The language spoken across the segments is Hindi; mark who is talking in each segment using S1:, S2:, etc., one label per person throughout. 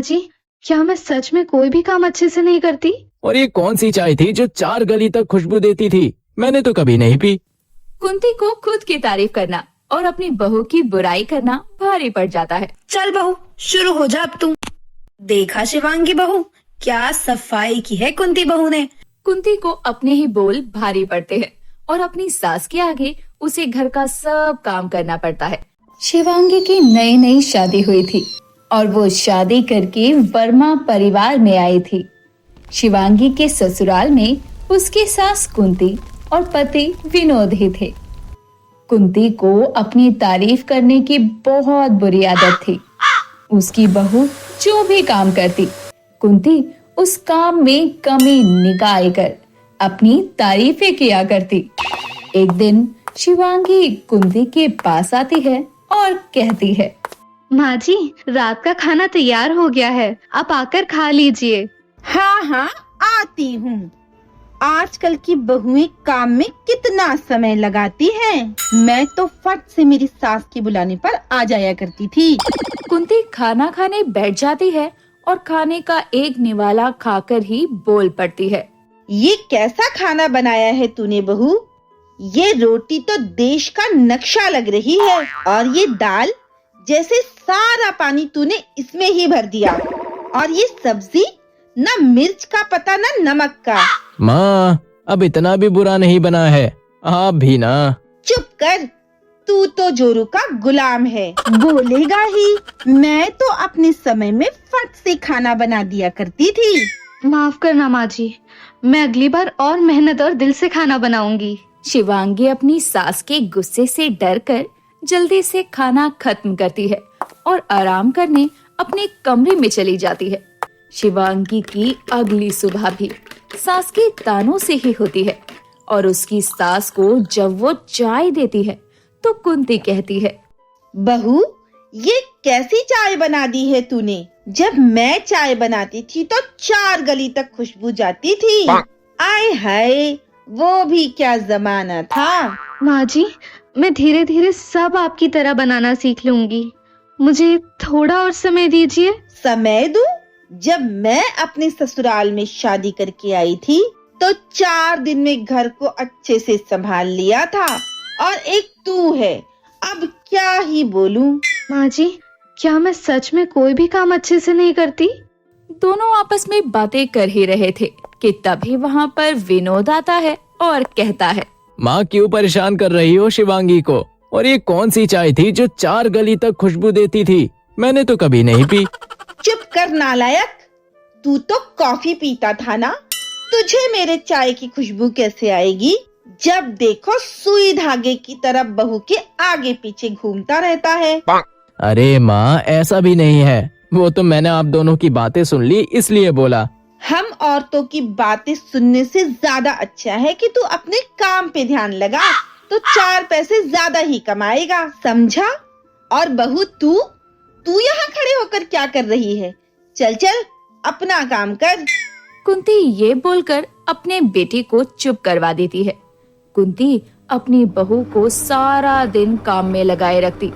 S1: जी, क्या मैं सच में कोई भी काम अच्छे से नहीं करती?
S2: और ये कौन सी चाय थी जो 4 गली तक खुशबू देती थी? मैंने तो कभी नहीं पी।
S3: कुंती को खुद की तारीफ करना और अपनी बहू की बुराई करना भारी पड़ जाता है।
S4: चल बहू, शुरू हो जा अब तू। देखा शिवांगी बहू, क्या सफाई की है कुंती बहू ने।
S3: कुंती को अपने ही बोल भारी पड़ते हैं और अपनी सास के आगे उसे घर का सब काम करना पड़ता है। शिवांगी की नई नई शादी हुई थी और वो शादी करके वर्मा परिवार में आई थी। शिवांगी के ससुराल में उसकी सास कुंती और पति विनोद ही थे। कुंती को अपनी तारीफ करने की बहुत बुरी आदत थी। उसकी बहू जो भी काम करती, कुंती उस काम में कमी निकाल कर अपनी तारीफें किया करती। एक दिन शिवांगी कुंती के पास आती है और कहती है,
S1: माँ जी, रात का खाना तैयार हो गया है, आप आकर खा लीजिए।
S5: हाँ हाँ, आती हूँ। आजकल की बहुएं काम में कितना समय लगाती हैं। मैं तो फट से मेरी सास के बुलाने पर आ जाया करती थी।
S3: कुंती खाना खाने बैठ जाती है और खाने का एक निवाला खाकर ही बोल पड़ती है,
S5: ये कैसा खाना बनाया है तूने बहू? ये रोटी तो देश का नक्शा लग रही है और ये दाल जैसे सारा पानी तूने इसमें ही भर दिया। और ये सब्जी न मिर्च का पता न नमक का।
S2: माँ, अब इतना भी बुरा नहीं बना है, आप भी ना।
S5: चुप कर, तू तो जोरू का गुलाम है, बोलेगा ही। मैं तो अपने समय में फट से खाना बना दिया करती थी।
S1: माफ करना माँ जी, मैं अगली बार और मेहनत और दिल से खाना बनाऊंगी।
S3: शिवांगी अपनी सास के गुस्से से डरकर जल्दी से खाना खत्म करती है और आराम करने अपने कमरे में चली जाती है। शिवांगी की अगली सुबह भी सास के तानों से ही होती है और उसकी सास को जब वो चाय देती है तो कुंती कहती है,
S5: बहू, ये कैसी चाय बना दी है तूने? जब मैं चाय बनाती थी तो 4 गली तक खुशबू जाती थी। आय हाय, वो भी क्या जमाना था।
S1: माँ जी, मैं धीरे धीरे सब आपकी तरह बनाना सीख लूंगी, मुझे थोड़ा और समय दीजिए।
S5: समय दूं? जब मैं अपने ससुराल में शादी करके आई थी तो 4 दिन में घर को अच्छे से संभाल लिया था और एक तू है, अब क्या ही बोलूं।
S1: माँ जी, क्या मैं सच में कोई भी काम अच्छे से नहीं करती?
S3: दोनों आपस में बातें कर ही रहे थे कि तभी वहाँ पर विनोद आता है और कहता है,
S2: माँ, क्यों परेशान कर रही हो शिवांगी को? और ये कौन सी चाय थी जो 4 गली तक खुशबू देती थी? मैंने तो कभी नहीं पी।
S5: चुप कर नालायक, तू तो कॉफी पीता था ना, तुझे मेरे चाय की खुशबू कैसे आएगी? जब देखो सुई धागे की तरह बहू के आगे पीछे घूमता रहता है।
S2: अरे माँ, ऐसा भी नहीं है, वो तो मैंने आप दोनों की बातें सुन ली इसलिए बोला।
S5: हम औरतों की बातें सुनने से ज्यादा अच्छा है कि तू अपने काम पे ध्यान लगा, तो 4 पैसे ज्यादा ही कमाएगा, समझा? और बहू, तू यहाँ खड़े होकर क्या कर रही है? चल चल, अपना काम कर।
S3: कुंती ये बोलकर अपने बेटे को चुप करवा देती है। कुंती अपनी बहू को सारा दिन काम में लगाए रखती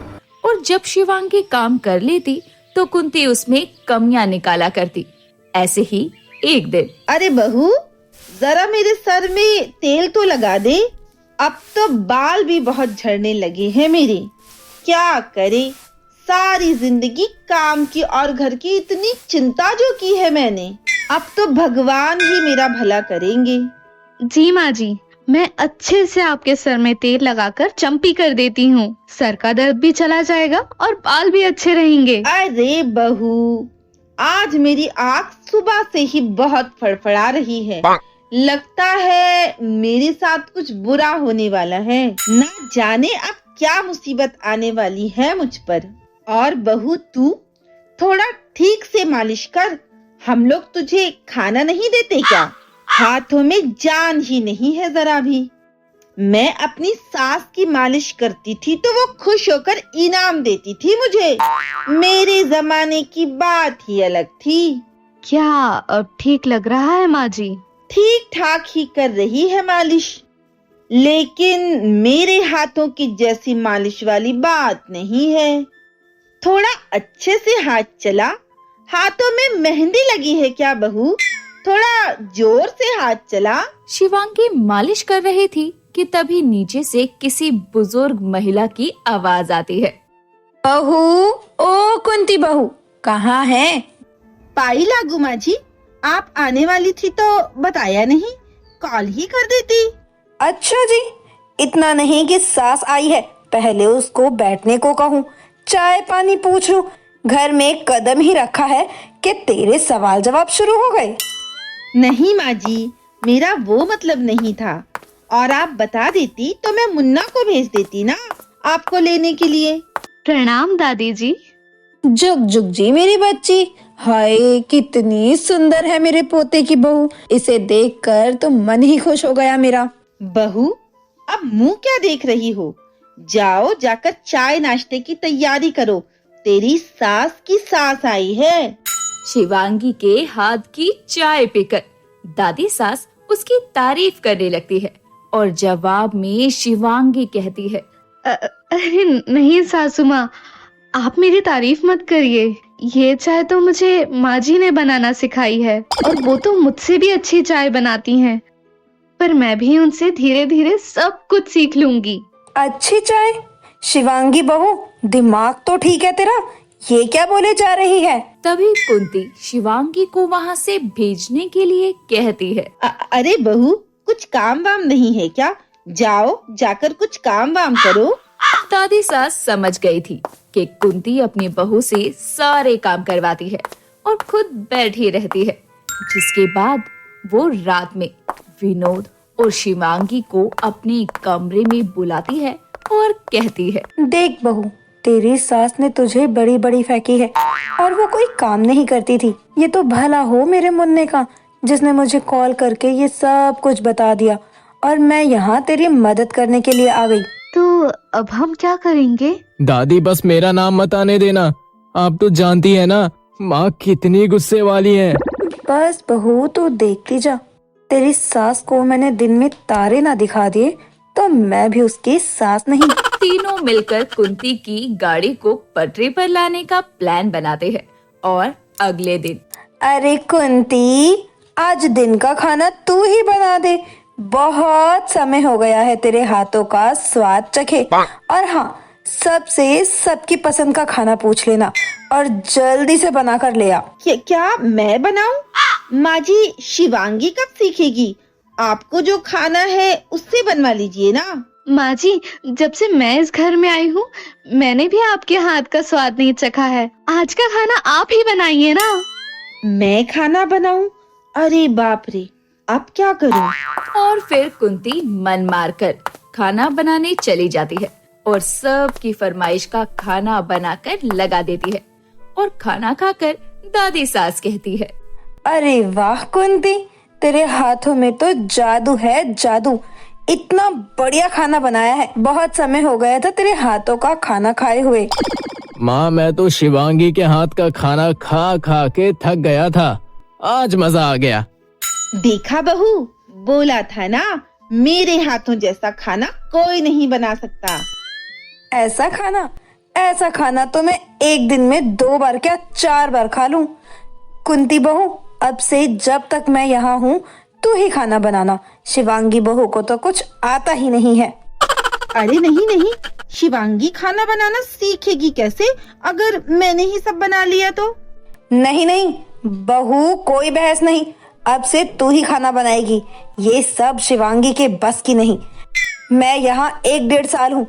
S3: और जब शिवांगी काम कर लेती तो कुंती उसमें कमियां निकाला करती। ऐसे ही एक दिन,
S5: अरे बहू, जरा मेरे सर में तेल तो लगा दे, अब तो बाल भी बहुत झड़ने लगे हैं मेरे। क्या करे, सारी जिंदगी काम की और घर की इतनी चिंता जो की है मैंने, अब तो भगवान ही मेरा भला करेंगे।
S1: जी माँ जी, मैं अच्छे से आपके सर में तेल लगाकर चंपी कर देती हूँ, सर का दर्द भी चला जाएगा और बाल भी अच्छे रहेंगे।
S5: अरे बहू, आज मेरी आँख सुबह से ही बहुत फड़फड़ा रही है, लगता है मेरे साथ कुछ बुरा होने वाला है। न जाने अब क्या मुसीबत आने वाली है मुझ पर। और बहू, तू थोड़ा ठीक से मालिश कर, हम लोग तुझे खाना नहीं देते क्या? हाथों में जान ही नहीं है जरा भी। मैं अपनी सास की मालिश करती थी तो वो खुश होकर इनाम देती थी मुझे। मेरे जमाने की बात ही अलग थी।
S1: क्या अब ठीक लग रहा है माँ जी?
S5: ठीक ठाक ही कर रही है मालिश, लेकिन मेरे हाथों की जैसी मालिश वाली बात नहीं है। थोड़ा अच्छे से हाथ चला, हाथों में मेहंदी लगी है क्या बहू? थोड़ा जोर से हाथ चला।
S3: शिवांगी मालिश कर रही थी कि तभी नीचे से किसी बुजुर्ग महिला की आवाज आती है।
S4: बहू, ओ कुंती बहू, कहाँ है?
S5: पाई लागू माँ जी, आप आने वाली थी तो बताया नहीं, कॉल ही कर देती।
S4: अच्छा जी, इतना नहीं कि सास आई है पहले उसको बैठने को कहूँ, चाय पानी पूछ लूं, घर में कदम ही रखा है कि तेरे सवाल जवाब शुरू हो गए।
S5: नहीं माँ जी, मेरा वो मतलब नहीं था, और आप बता देती तो मैं मुन्ना को भेज देती ना आपको लेने के लिए।
S1: प्रणाम दादी जी।
S4: जुग जुग जी मेरी बच्ची, हाय कितनी सुंदर है मेरे पोते की बहू, इसे देखकर तो मन ही खुश हो गया मेरा।
S5: बहू, अब मुंह क्या देख रही हो? जाओ जाकर चाय नाश्ते की तैयारी करो, तेरी सास की सास आई है।
S3: शिवांगी के हाथ की चाय पीकर दादी सास उसकी तारीफ करने लगती है और जवाब में शिवांगी कहती है,
S1: अरे नहीं सासू माँ, आप मेरी तारीफ मत करिए। ये चाय तो मुझे माँ जी ने बनाना सिखाई है और वो तो मुझसे भी अच्छी चाय बनाती हैं। पर मैं भी उनसे धीरे धीरे सब कुछ सीख लूंगी।
S4: अच्छी चाय? शिवांगी बहू, दिमाग तो ठीक है तेरा, ये क्या बोले जा रही है?
S3: तभी कुंती शिवांगी को वहाँ से भेजने के लिए कहती है,
S5: अरे बहू, कुछ काम वाम नहीं है क्या? जाओ जाकर कुछ काम वाम करो।
S3: दादी सास समझ गई थी कि कुंती अपनी बहू से सारे काम करवाती है और खुद बैठी रहती है, जिसके बाद वो रात में विनोद और शिवांगी को अपने कमरे में बुलाती है और कहती है,
S4: देख बहू, तेरी सास ने तुझे बड़ी बड़ी फेंकी है और वो कोई काम नहीं करती थी। ये तो भला हो मेरे मुन्ने का, जिसने मुझे कॉल करके ये सब कुछ बता दिया और मैं यहाँ तेरी मदद करने के लिए आ गई।
S1: तो अब हम क्या करेंगे?
S2: दादी बस मेरा नाम मत आने देना, आप तो जानती है ना माँ कितनी गुस्से वाली है।
S4: बस बहू तू देखती जा, तेरी सास को मैंने दिन में तारे ना दिखा दिए तो मैं भी उसकी सास नहीं।
S3: तीनों मिलकर कुंती की गाड़ी को पटरी पर लाने का प्लान बनाते हैं और अगले दिन,
S4: अरे कुंती, आज दिन का खाना तू ही बना दे, बहुत समय हो गया है तेरे हाथों का स्वाद चखे। और हाँ, सबसे सबकी पसंद का खाना पूछ लेना और जल्दी से बना कर ले आ।
S5: क्या मैं बनाऊं? माँ जी, शिवांगी कब सीखेगी? आपको जो खाना है उससे बनवा लीजिए ना।
S1: माँ जी, जब से मैं इस घर में आई हूँ मैंने भी आपके हाथ का स्वाद नहीं चखा है। आज का खाना आप ही बनाइए ना।
S5: मैं खाना बनाऊं? अरे बाप रे, अब क्या करूं?
S3: और फिर कुंती मन मारकर खाना बनाने चली जाती है और सबकी फरमाइश का खाना बनाकर लगा देती है और खाना खाकर दादी सास कहती है,
S4: अरे वाह कुंती, तेरे हाथों में तो जादू है जादू, इतना बढ़िया खाना बनाया है, बहुत समय हो गया था तेरे हाथों का खाना खाए हुए।
S2: माँ मैं तो शिवांगी के हाथ का खाना खा खा के थक गया था, आज मजा आ गया।
S5: देखा बहू, बोला था ना, मेरे हाथों जैसा खाना कोई नहीं बना सकता।
S4: ऐसा खाना तो मैं एक दिन में 2 बार क्या 4 बार खा लूं। कुंती बहू, अब से जब तक मैं यहाँ हूँ तू ही खाना बनाना, शिवांगी बहू को तो कुछ आता ही नहीं है।
S5: अरे नहीं नहीं, शिवांगी खाना बनाना सीखेगी कैसे अगर मैंने ही सब बना लिया तो?
S4: नहीं नहीं बहू, कोई बहस नहीं, अब से तू ही खाना बनाएगी, ये सब शिवांगी के बस की नहीं। मैं यहाँ 1-1.5 साल हूँ,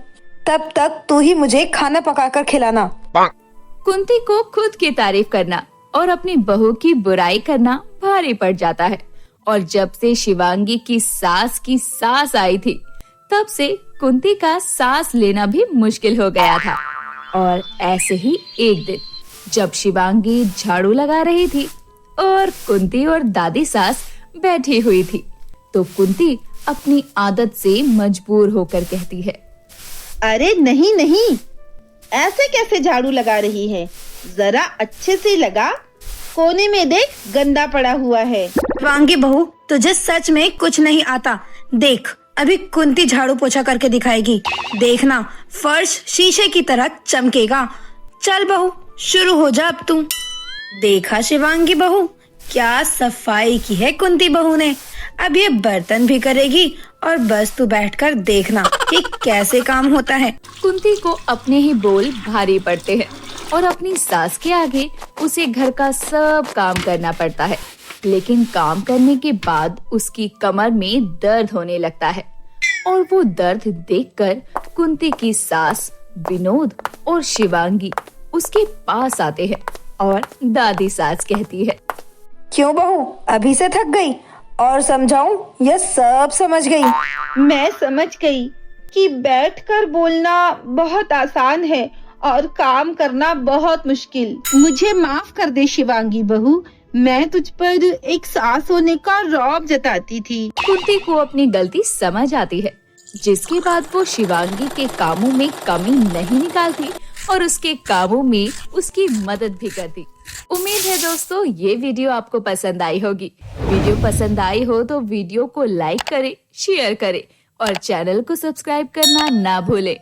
S4: तब तक तू ही मुझे खाना पकाकर खिलाना।
S3: कुंती को खुद की तारीफ करना और अपनी बहू की बुराई करना भारी पड़ जाता है और जब से शिवांगी की सास आई थी तब से कुंती का सांस लेना भी मुश्किल हो गया था। और ऐसे ही एक दिन जब शिवांगी झाड़ू लगा रही थी और कुंती और दादी सास बैठी हुई थी तो कुंती अपनी आदत से मजबूर होकर कहती है,
S5: अरे नहीं नहीं, ऐसे कैसे झाड़ू लगा रही है? जरा अच्छे से लगा, कोने में देख गंदा पड़ा हुआ है।
S4: शिवांगी बहू, तुझे सच में कुछ नहीं आता। देख, अभी कुंती झाड़ू पोछा करके दिखाएगी, देखना फर्श शीशे की तरह चमकेगा। चल बहू, शुरू हो जा अब तू। देखा शिवांगी बहू, क्या सफाई की है कुंती बहू ने। अब ये बर्तन भी करेगी और बस तू बैठकर देखना कि कैसे काम होता है।
S3: कुंती को अपने ही बोल भारी पड़ते हैं और अपनी सास के आगे उसे घर का सब काम करना पड़ता है। लेकिन काम करने के बाद उसकी कमर में दर्द होने लगता है और वो दर्द देखकर कुंती की सास विनोद और शिवांगी उसके पास आते हैं और दादी सास कहती है,
S4: क्यों बहू, अभी से थक गई? और समझाऊं या सब समझ गई?
S5: मैं समझ गई कि बैठकर बोलना बहुत आसान है और काम करना बहुत मुश्किल। मुझे माफ कर दे शिवांगी बहू, मैं तुझ पर एक सास होने का रौब जताती थी।
S3: कुंती को अपनी गलती समझ आती है, जिसके बाद वो शिवांगी के कामों में कमी नहीं निकालती और उसके कामों में उसकी मदद भी करती। उम्मीद है दोस्तों ये वीडियो आपको पसंद आई होगी। वीडियो पसंद आई हो तो वीडियो को लाइक करें, शेयर करें और चैनल को सब्सक्राइब करना ना भूलें।